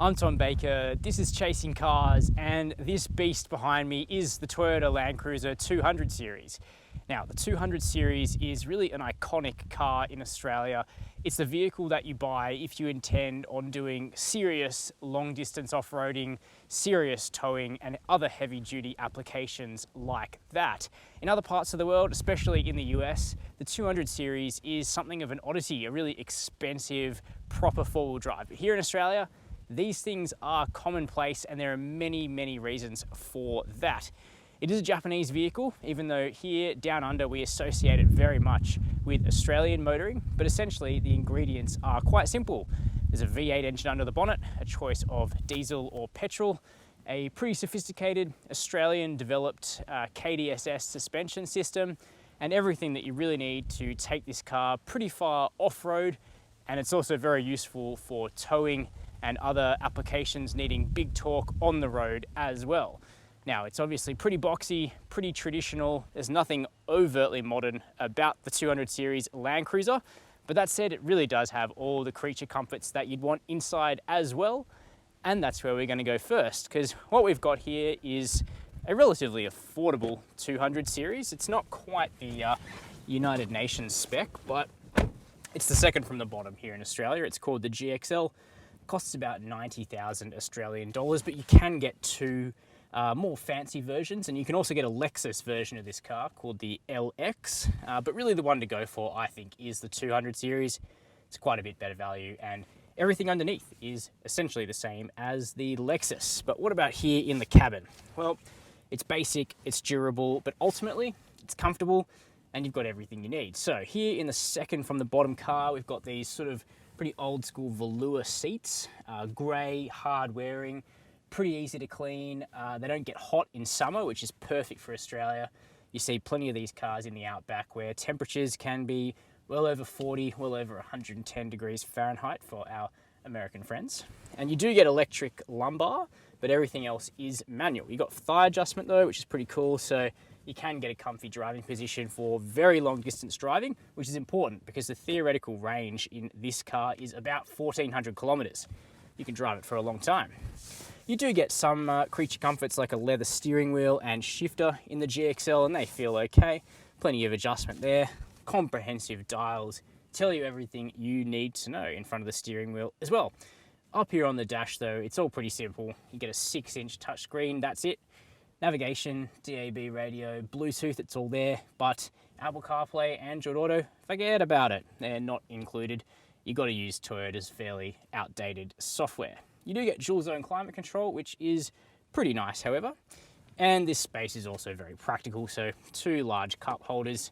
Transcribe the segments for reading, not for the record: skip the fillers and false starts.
I'm Tom Baker, this is Chasing Cars, and this beast behind me is the Toyota Land Cruiser 200 series. Now, the 200 series is really an iconic car in Australia. It's the vehicle that you buy if you intend on doing serious long distance off-roading, serious towing, and other heavy duty applications like that. In other parts of the world, especially in the US, the 200 series is something of an oddity, a really expensive, proper four-wheel drive. But here in Australia, these things are commonplace, and there are many reasons for that. It is a Japanese vehicle, even though here down under we associate it very much with Australian motoring, but essentially the ingredients are quite simple. There's a V8 engine under the bonnet, a choice of diesel or petrol, a pretty sophisticated Australian developed KDSS suspension system, and everything that you really need to take this car pretty far off-road. And it's also very useful for towing and other applications needing big torque on the road as well. Now, it's obviously pretty boxy, pretty traditional. There's nothing overtly modern about the 200 series Land Cruiser, but that said, it really does have all the creature comforts that you'd want inside as well. And that's where we're going to go first, because what we've got here is a relatively affordable 200 series. It's not quite the United Nations spec, but it's the second from the bottom here in Australia. It's called the GXL. Costs about 90,000 Australian dollars, but you can get two more fancy versions, and you can also get a Lexus version of this car called the LX, but really the one to go for, I think, is the 200 series. It's quite a bit better value, and everything underneath is essentially the same as the Lexus. But what about here in the cabin? Well, it's basic, it's durable, but ultimately it's comfortable, and you've got everything you need. So here in the second from the bottom car, we've got these sort of pretty old school velour seats, grey, hard wearing, pretty easy to clean. They don't get hot in summer, which is perfect for Australia. You see plenty of these cars in the outback where temperatures can be well over 40, well over 110 degrees Fahrenheit for our American friends. And you do get electric lumbar, but everything else is manual. You've got thigh adjustment though, which is pretty cool. So you can get a comfy driving position for very long distance driving, which is important because the theoretical range in this car is about 1,400 kilometers. You can drive it for a long time. You do get some creature comforts like a leather steering wheel and shifter in the GXL, and they feel okay. Plenty of adjustment there. Comprehensive dials tell you everything you need to know in front of the steering wheel as well. Up here on the dash though, it's all pretty simple. You get a 6-inch touchscreen, that's it. Navigation, DAB radio, Bluetooth, it's all there, but Apple CarPlay, Android Auto, forget about it. They're not included. You've got to use Toyota's fairly outdated software. You do get dual zone climate control, which is pretty nice, however. And this space is also very practical. So 2 large cup holders,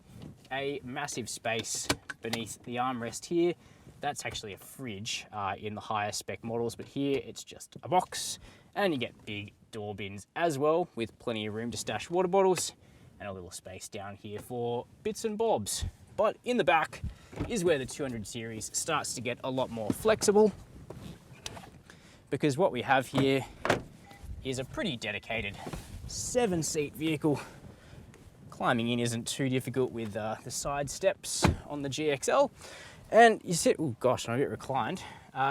a massive space beneath the armrest here. That's actually a fridge in the higher spec models, but here it's just a box, and you get big door bins as well with plenty of room to stash water bottles and a little space down here for bits and bobs. But in the back is where the 200 series starts to get a lot more flexible, because what we have here is a pretty dedicated 7-seat vehicle. Climbing in isn't too difficult with the side steps on the GXL. And you sit, oh gosh, I'm a bit reclined.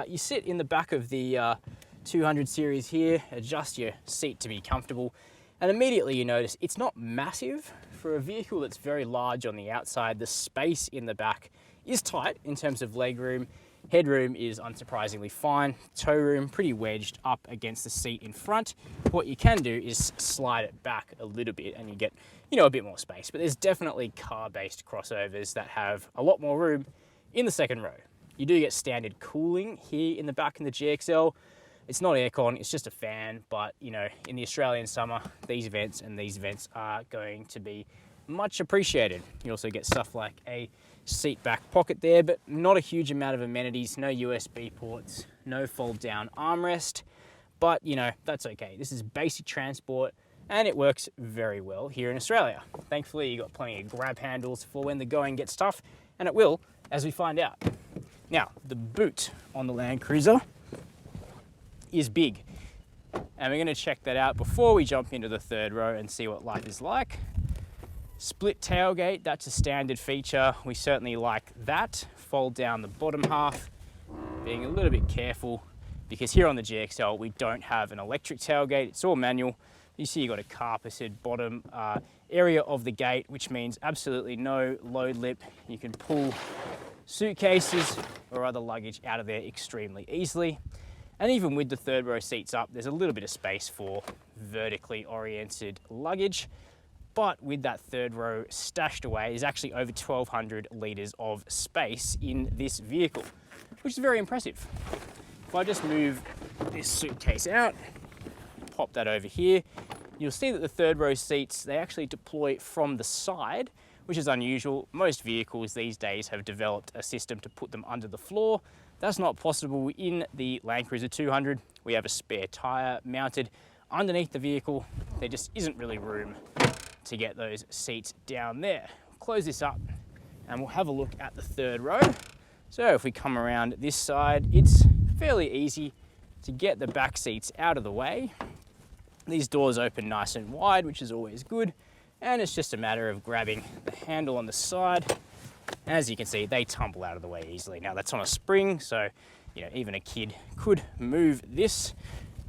You sit in the back of the 200 series here, adjust your seat to be comfortable, and immediately you notice it's not massive. For a vehicle that's very large on the outside, the space in the back is tight in terms of legroom. Headroom is unsurprisingly fine. Tow room pretty wedged up against the seat in front. What you can do is slide it back a little bit and you get, a bit more space. But there's definitely car-based crossovers that have a lot more room in the second row. You do get standard cooling here in the back in the GXL. It's not aircon, it's just a fan, but in the Australian summer, these vents are going to be much appreciated. You also get stuff like a seat back pocket there, but not a huge amount of amenities, no USB ports, no fold down armrest, but that's okay. This is basic transport and it works very well here in Australia. Thankfully, you got plenty of grab handles for when the going gets tough, and it will, as we find out. Now, the boot on the Land Cruiser is big, and we're going to check that out before we jump into the third row and see what life is like. Split tailgate, that's a standard feature. We certainly like that. Fold down the bottom half, being a little bit careful because here on the GXL, we don't have an electric tailgate. It's all manual. You see you've got a carpeted bottom area of the gate, which means absolutely no load lip. You can pull suitcases or other luggage out of there extremely easily. And even with the third row seats up, there's a little bit of space for vertically oriented luggage. But with that third row stashed away, there's actually over 1,200 litres of space in this vehicle, which is very impressive. If I just move this suitcase out, pop that over here, you'll see that the third row seats, they actually deploy from the side, which is unusual. Most vehicles these days have developed a system to put them under the floor. That's not possible in the Land Cruiser 200. We have a spare tyre mounted underneath the vehicle. There just isn't really room to get those seats down there. Close this up and we'll have a look at the third row. So if we come around this side, it's fairly easy to get the back seats out of the way. These doors open nice and wide, which is always good. And it's just a matter of grabbing the handle on the side. As you can see, they tumble out of the way easily. Now that's on a spring, so even a kid could move this.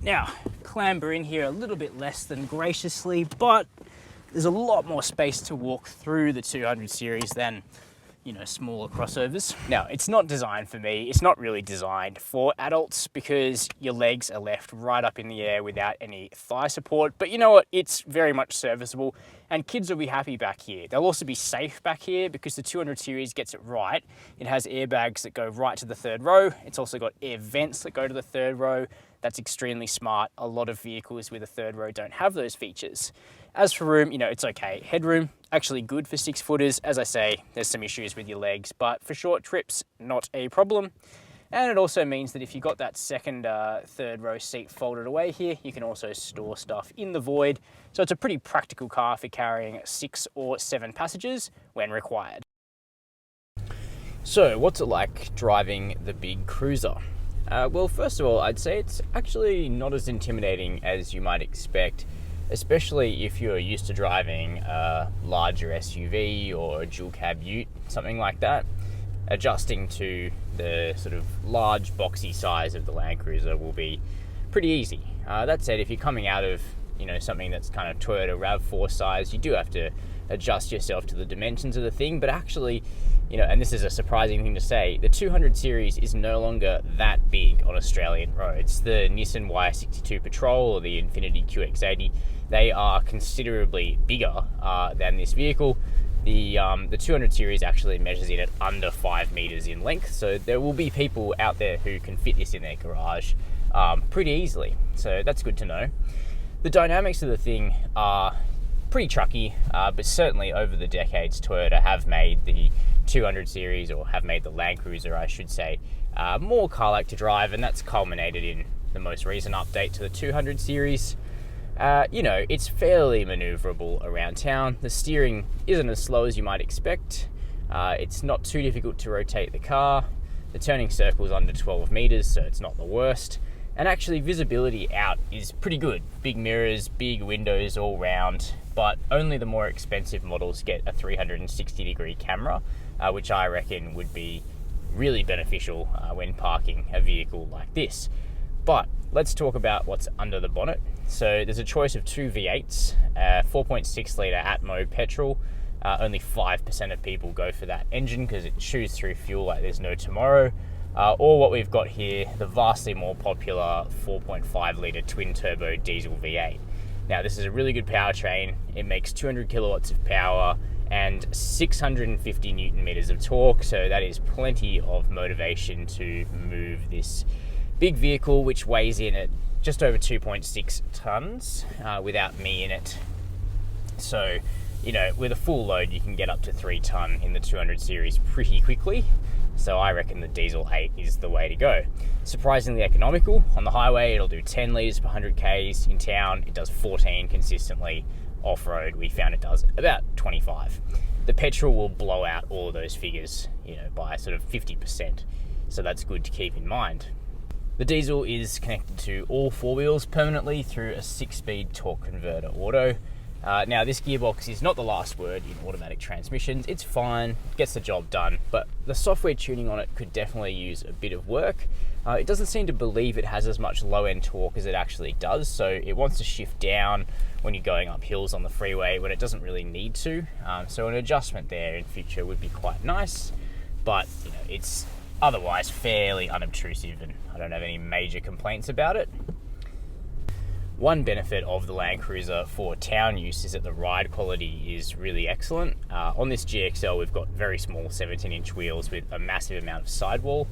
Now, clamber in here a little bit less than graciously, but there's a lot more space to walk through the 200 series than smaller crossovers. Now, it's not designed for me. It's not really designed for adults because your legs are left right up in the air without any thigh support. But you know what? It's very much serviceable and kids will be happy back here. They'll also be safe back here because the 200 series gets it right. It has airbags that go right to the third row. It's also got air vents that go to the third row. That's extremely smart. A lot of vehicles with a third row don't have those features. As for room, it's okay. Headroom, actually good for 6-footers. As I say, there's some issues with your legs, but for short trips, not a problem. And it also means that if you've got that second, third row seat folded away here, you can also store stuff in the void. So it's a pretty practical car for carrying 6 or 7 passengers when required. So what's it like driving the big cruiser? Well, first of all, I'd say it's actually not as intimidating as you might expect, especially if you're used to driving a larger SUV or a dual cab ute, something like that. Adjusting to the sort of large boxy size of the Land Cruiser will be pretty easy. That said, if you're coming out of something that's kind of Toyota RAV4 size, you do have to adjust yourself to the dimensions of the thing. But actually, and this is a surprising thing to say, the 200 series is no longer that big on Australian roads. The Nissan Y62 Patrol or the Infiniti QX80, they are considerably bigger than this vehicle. The 200 series actually measures in at under 5 meters in length, so there will be people out there who can fit this in their garage pretty easily. So that's good to know. The dynamics of the thing are pretty trucky, but certainly over the decades, Toyota have made the 200 series, or have made the Land Cruiser, I should say, more car-like to drive, and that's culminated in the most recent update to the 200 series. It's fairly maneuverable around town. The steering isn't as slow as you might expect. It's not too difficult to rotate the car. The turning circle is under 12 meters, so it's not the worst. And actually, visibility out is pretty good. Big mirrors, big windows all round, but only the more expensive models get a 360-degree camera, which I reckon would be really beneficial when parking a vehicle like this. But let's talk about what's under the bonnet. So there's a choice of 2 V8s, 4.6 litre Atmo petrol. Only 5% of people go for that engine because it chews through fuel like there's no tomorrow. Or what we've got here, the vastly more popular 4.5 litre twin turbo diesel V8. Now this is a really good powertrain. It makes 200 kilowatts of power and 650 Newton meters of torque. So that is plenty of motivation to move this big vehicle, which weighs in at just over 2.6 tons without me in it. So, with a full load, you can get up to 3 ton in the 200 series pretty quickly. So I reckon the diesel 8 is the way to go. Surprisingly economical. On the highway, it'll do 10 litres per 100 Ks. In town, it does 14 consistently. Off-road, we found it does about 25. The petrol will blow out all of those figures, by sort of 50%. So that's good to keep in mind. The diesel is connected to all 4 wheels permanently through a 6-speed torque converter auto. Now, this gearbox is not the last word in automatic transmissions. It's fine, gets the job done, but the software tuning on it could definitely use a bit of work. It doesn't seem to believe it has as much low-end torque as it actually does, so it wants to shift down when you're going up hills on the freeway when it doesn't really need to. So an adjustment there in future would be quite nice, but it's otherwise fairly unobtrusive, and I don't have any major complaints about it. One benefit of the Land Cruiser for town use is that the ride quality is really excellent. On this GXL, we've got very small 17-inch wheels with a massive amount of sidewall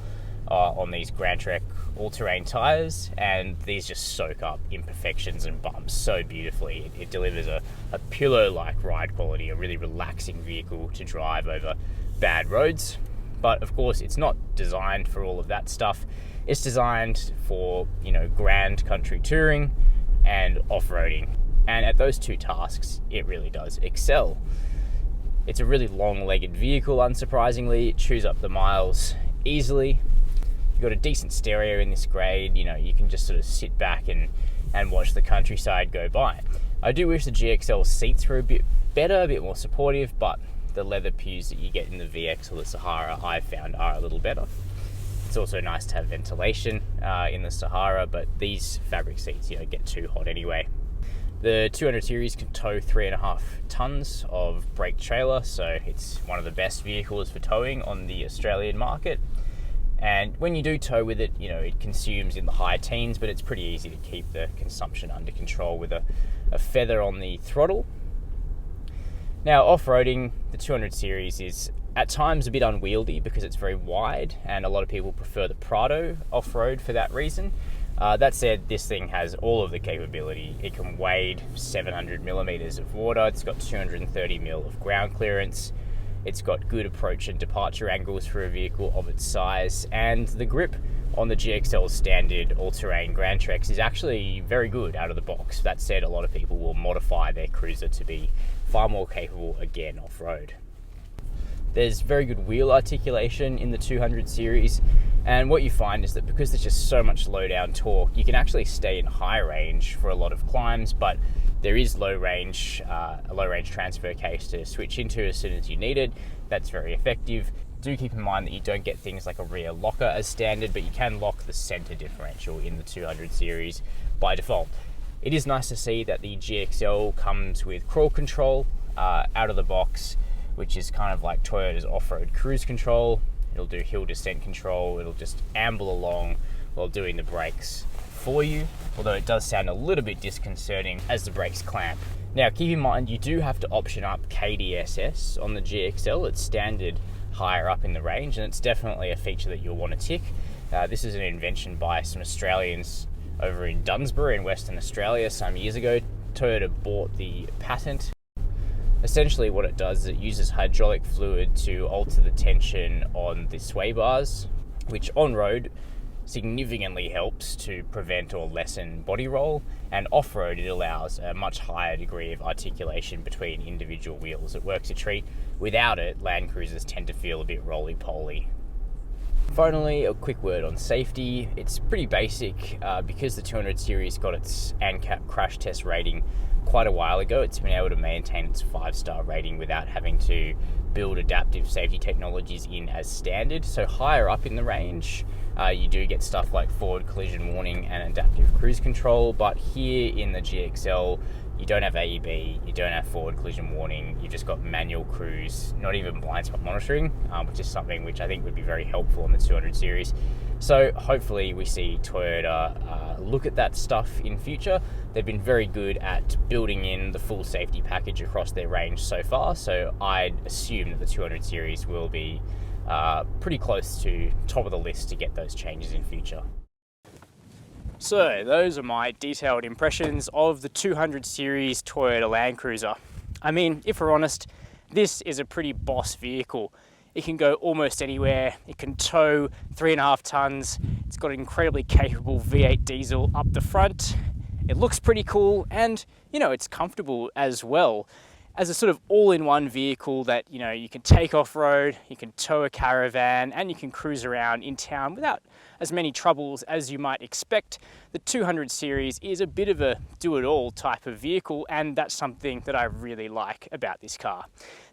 on these Grand Trek all-terrain tyres, and these just soak up imperfections and bumps so beautifully. It delivers a pillow-like ride quality, a really relaxing vehicle to drive over bad roads. But of course, it's not designed for all of that stuff. It's designed for, grand country touring and off-roading. And at those two tasks, it really does excel. It's a really long-legged vehicle, unsurprisingly. It chews up the miles easily. You've got a decent stereo in this grade. You can just sort of sit back and watch the countryside go by. I do wish the GXL seats were a bit better, a bit more supportive, but the leather pews that you get in the VX or the Sahara, I've found, are a little better. It's also nice to have ventilation in the Sahara, but these fabric seats, get too hot anyway. The 200 series can tow 3.5 tons of brake trailer, so it's one of the best vehicles for towing on the Australian market. And when you do tow with it, it consumes in the high teens, but it's pretty easy to keep the consumption under control with a feather on the throttle. Now, off-roading, the 200 series is at times a bit unwieldy because it's very wide, and a lot of people prefer the Prado off-road for that reason. That said, this thing has all of the capability. It can wade 700 millimeters of water. It's got 230 mil of ground clearance. It's got good approach and departure angles for a vehicle of its size, and the grip on the GXL standard all-terrain Grand Treks is actually very good out of the box. That said, a lot of people will modify their cruiser to be far more capable again off-road. There's very good wheel articulation in the 200 series, and what you find is that because there's just so much low down torque, you can actually stay in high range for a lot of climbs, but there is a low range transfer case to switch into as soon as you need it. That's very effective. Do keep in mind that you don't get things like a rear locker as standard, but you can lock the center differential in the 200 series by default. It is nice to see that the GXL comes with crawl control out of the box, which is kind of like Toyota's off-road cruise control. It'll do hill descent control. It'll just amble along while doing the brakes for you, although it does sound a little bit disconcerting as the brakes clamp. Now, keep in mind, you do have to option up KDSS on the GXL. It's standard higher up in the range, and it's definitely a feature that you'll want to tick. This is an invention by some Australians over in Dunsborough in Western Australia some years ago. Toyota bought the patent. Essentially what it does is it uses hydraulic fluid to alter the tension on the sway bars, which on road significantly helps to prevent or lessen body roll, and off-road it allows a much higher degree of articulation between individual wheels. It works a treat. Without it, Land Cruisers tend to feel a bit roly-poly. Finally, a quick word on safety. It's pretty basic because the 200 series got its ANCAP crash test rating quite a while ago. It's been able to maintain its 5-star rating without having to build adaptive safety technologies in as standard. So higher up in the range, you do get stuff like forward collision warning and adaptive cruise control, but here in the GXL, you don't have AEB, you don't have forward collision warning, you've just got manual cruise, not even blind spot monitoring, which is something which I think would be very helpful on the 200 series. So hopefully we see Toyota look at that stuff in future. They've been very good at building in the full safety package across their range so far, so I'd assume that the 200 series will be pretty close to top of the list to get those changes in future. So those are my detailed impressions of the 200 series Toyota Land Cruiser. I mean, if we're honest, this is a pretty boss vehicle. It can go almost anywhere. It can tow 3.5 tons. It's got an incredibly capable V8 diesel up the front. It looks pretty cool, and it's comfortable as well. as a sort of all-in-one vehicle that, you know, you can take off-road, you can tow a caravan, and you can cruise around in town without as many troubles as you might expect. The 200 series is a bit of a do-it-all type of vehicle, and that's something that I really like about this car.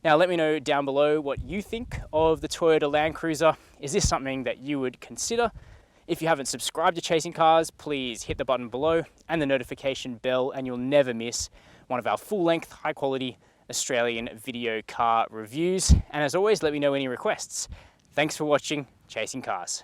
Now, let me know down below what you think of the Toyota Land Cruiser. Is this something that you would consider? If you haven't subscribed to Chasing Cars, please hit the button below and the notification bell, and you'll never miss one of our full-length, high-quality Australian video car reviews. And as always, let me know any requests. Thanks for watching Chasing Cars.